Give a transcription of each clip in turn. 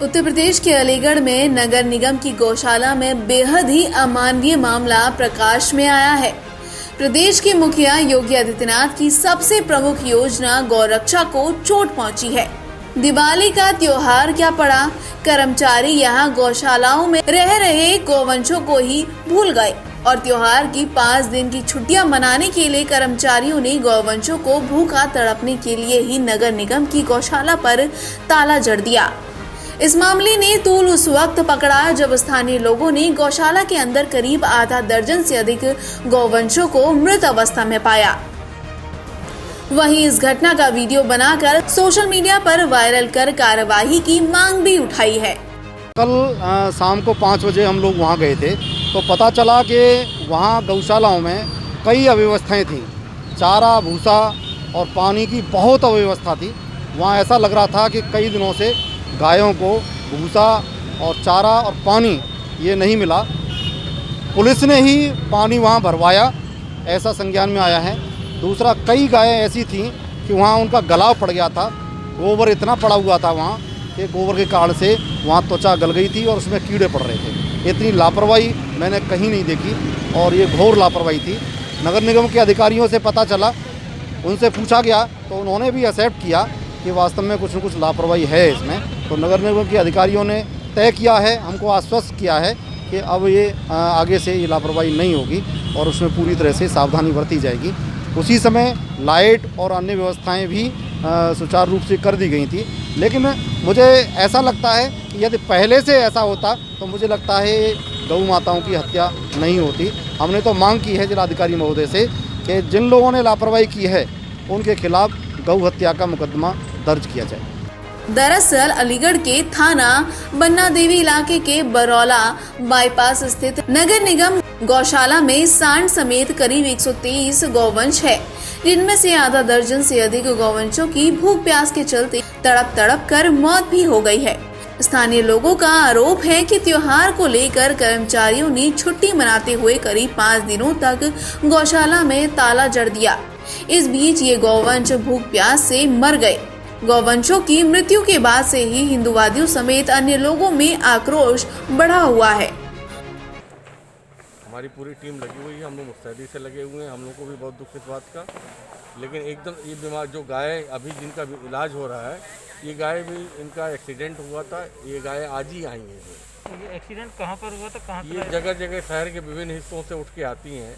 उत्तर प्रदेश के अलीगढ़ में नगर निगम की गौशाला में बेहद ही अमानवीय मामला प्रकाश में आया है। प्रदेश के मुखिया योगी आदित्यनाथ की सबसे प्रमुख योजना गौरक्षा को चोट पहुंची है। दिवाली का त्योहार क्या पड़ा, कर्मचारी यहां गौशालाओं में रह रहे गौवंशों को ही भूल गए और त्योहार की 5 दिन की छुट्टियां मनाने के लिए कर्मचारियों ने गौवंशों को भूखा तड़पने के लिए ही नगर निगम की गौशाला पर ताला जड़ दिया। इस मामले ने तूल उस वक्त पकड़ा जब स्थानीय लोगों ने गौशाला के अंदर करीब आधा दर्जन से अधिक गौवंशों को मृत अवस्था में पाया। वहीं इस घटना का वीडियो बनाकर सोशल मीडिया पर वायरल कर कार्रवाई की मांग भी उठाई है। कल शाम को 5 बजे हम लोग वहाँ गए थे तो पता चला कि वहाँ गौशालाओं में कई अव्यवस्थाएं थी। चारा, भूसा और पानी की बहुत अव्यवस्था थी। वहाँ ऐसा लग रहा था कि कई दिनों से गायों को भूसा और चारा और पानी ये नहीं मिला। पुलिस ने ही पानी वहाँ भरवाया, ऐसा संज्ञान में आया है। दूसरा, कई गायें ऐसी थीं कि वहाँ उनका गलाव पड़ गया था। गोबर इतना पड़ा हुआ था वहाँ कि गोबर के कारण से वहाँ त्वचा गल गई थी और उसमें कीड़े पड़ रहे थे। इतनी लापरवाही मैंने कहीं नहीं देखी और ये घोर लापरवाही थी। नगर निगम के अधिकारियों से पता चला, उनसे पूछा गया तो उन्होंने भी एक्सेप्ट किया कि वास्तव में कुछ न कुछ लापरवाही है इसमें। तो नगर निगम के अधिकारियों ने तय किया है, हमको आश्वस्त किया है कि अब ये आगे से ये लापरवाही नहीं होगी और उसमें पूरी तरह से सावधानी बरती जाएगी। उसी समय लाइट और अन्य व्यवस्थाएं भी सुचारू रूप से कर दी गई थी। लेकिन मुझे ऐसा लगता है कि यदि पहले से ऐसा होता तो मुझे लगता है गौ माताओं की हत्या नहीं होती। हमने तो मांग की है जिलाधिकारी महोदय से कि जिन लोगों ने लापरवाही की है उनके खिलाफ गौ हत्या का मुकदमा दर्ज किया जाए। दरअसल अलीगढ़ के थाना बन्ना देवी इलाके के बरौला बाईपास स्थित नगर निगम गौशाला में सांड समेत करीब 123 गौवंश है, जिनमें से आधा दर्जन से अधिक गौवंशों की भूख प्यास के चलते तड़प कर मौत भी हो गई है। स्थानीय लोगों का आरोप है कि त्योहार को लेकर कर्मचारियों ने छुट्टी मनाते हुए करीब 5 दिनों तक गौशाला में ताला जड़ दिया। इस बीच ये गौवंश भूख प्यास से मर गए। गौवंशों की मृत्यु के बाद से ही हिंदुवादियों समेत अन्य लोगों में आक्रोश बढ़ा हुआ है। हमारी पूरी टीम लगी हुई है, हम लोग मुस्तैदी से लगे हुए हैं। हम लोग को भी बहुत दुख इस बात का, लेकिन एकदम ये बीमार जो गाय अभी जिनका इलाज हो रहा है, ये गाय भी इनका एक्सीडेंट हुआ था। ये गाय आज ही आई हैं। तो ये एक्सीडेंट कहाँ पर हुआ था? कहाँ ये जगह जगह शहर के विभिन्न हिस्सों से उठ के आती हैं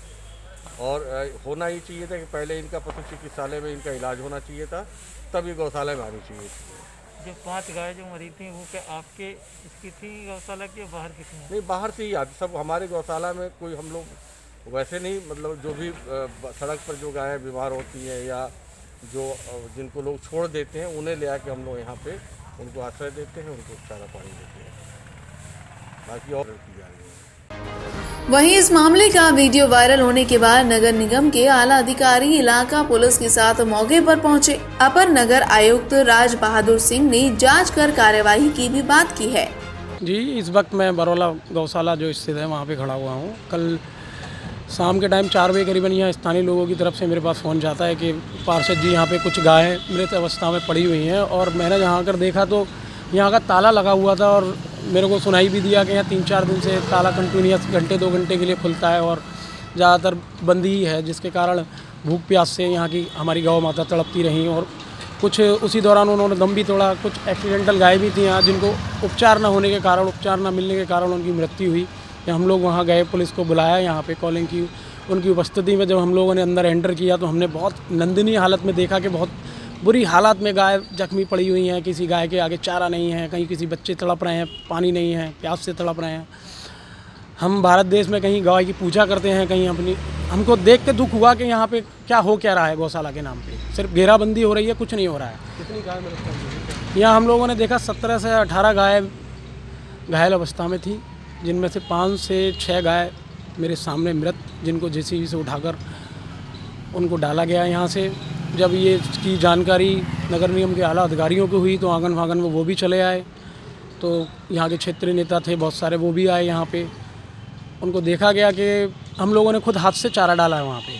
और होना ही चाहिए था कि पहले इनका पशु चिकित्सालय में इनका इलाज होना चाहिए था, तब ये गौशाला में आनी चाहिए थी। जो 5 गाय जो मरी थी वो क्या आपके इसकी थी गौशाला की, बाहर की थी? नहीं, बाहर से ही आती सब हमारे गौशाला में। कोई हम लोग वैसे नहीं, मतलब जो भी सड़क पर जो गायें बीमार होती हैं या जो जिनको लोग छोड़ देते हैं उन्हें ले आके हम लोग यहाँ पे उनको आश्रय देते हैं, उनको चारा पानी देते हैं, बाकी और की जा रही है। वहीं इस मामले का वीडियो वायरल होने के बाद नगर निगम के आला अधिकारी इलाका पुलिस के साथ मौके पर पहुंचे। अपर नगर आयुक्त राज बहादुर सिंह ने जांच कर कार्यवाही की भी बात की है। जी, इस वक्त मैं बरौला गौशाला जो स्थित है वहाँ पे खड़ा हुआ हूँ। कल शाम के टाइम 4 बजे करीबन यहाँ स्थानीय लोगों की तरफ से मेरे पास फ़ोन जाता है कि पार्षद जी यहाँ पे कुछ गायें मृत अवस्था में पड़ी हुई हैं, और मैंने यहाँ आकर देखा तो यहाँ का ताला लगा हुआ था और मेरे को सुनाई भी दिया कि यहाँ 3-4 दिन से ताला कंटिन्यूस घंटे 2 घंटे के लिए खुलता है और ज़्यादातर बंदी ही है, जिसके कारण भूख प्यास से यहाँ की हमारी गौ माता तड़पती रहीं। और कुछ उसी दौरान उन्होंने दम भी तोड़ा। कुछ एक्सीडेंटल गाय भी थी यहाँ जिनको उपचार न होने के कारण, उपचार न मिलने के कारण उनकी मृत्यु हुई। हम लोग वहाँ गए, पुलिस को बुलाया, यहाँ पे कॉलिंग की। उनकी उपस्थिति में जब हम लोगों ने अंदर एंटर किया तो हमने बहुत नंदनीय हालत में देखा कि बहुत बुरी हालत में गाय जख्मी पड़ी हुई हैं। किसी गाय के आगे चारा नहीं है, कहीं किसी बच्चे तड़प रहे हैं, पानी नहीं है, प्यास से तड़प रहे हैं। हम भारत देश में कहीं गाय की पूजा करते हैं, कहीं अपनी, हमको देख के दुख हुआ कि यहाँ पे क्या हो क्या रहा है। गौशाला के नाम पे सिर्फ घेराबंदी हो रही है, कुछ नहीं हो रहा है। कितनी गाय यहाँ हम लोगों ने देखा 17 से 18 गाय घायल अवस्था में थी, जिनमें से 5 से 6 गाय मेरे सामने मृत, जिनको जेसीबी से उठाकर उनको डाला गया यहाँ से। जब ये इसकी जानकारी नगर निगम के आला अधिकारियों को हुई तो आंगन फांगन में वो भी चले आए। तो यहाँ के क्षेत्रीय नेता थे बहुत सारे, वो भी आए यहाँ पे। उनको देखा गया कि हम लोगों ने खुद हाथ से चारा डाला है वहाँ पे।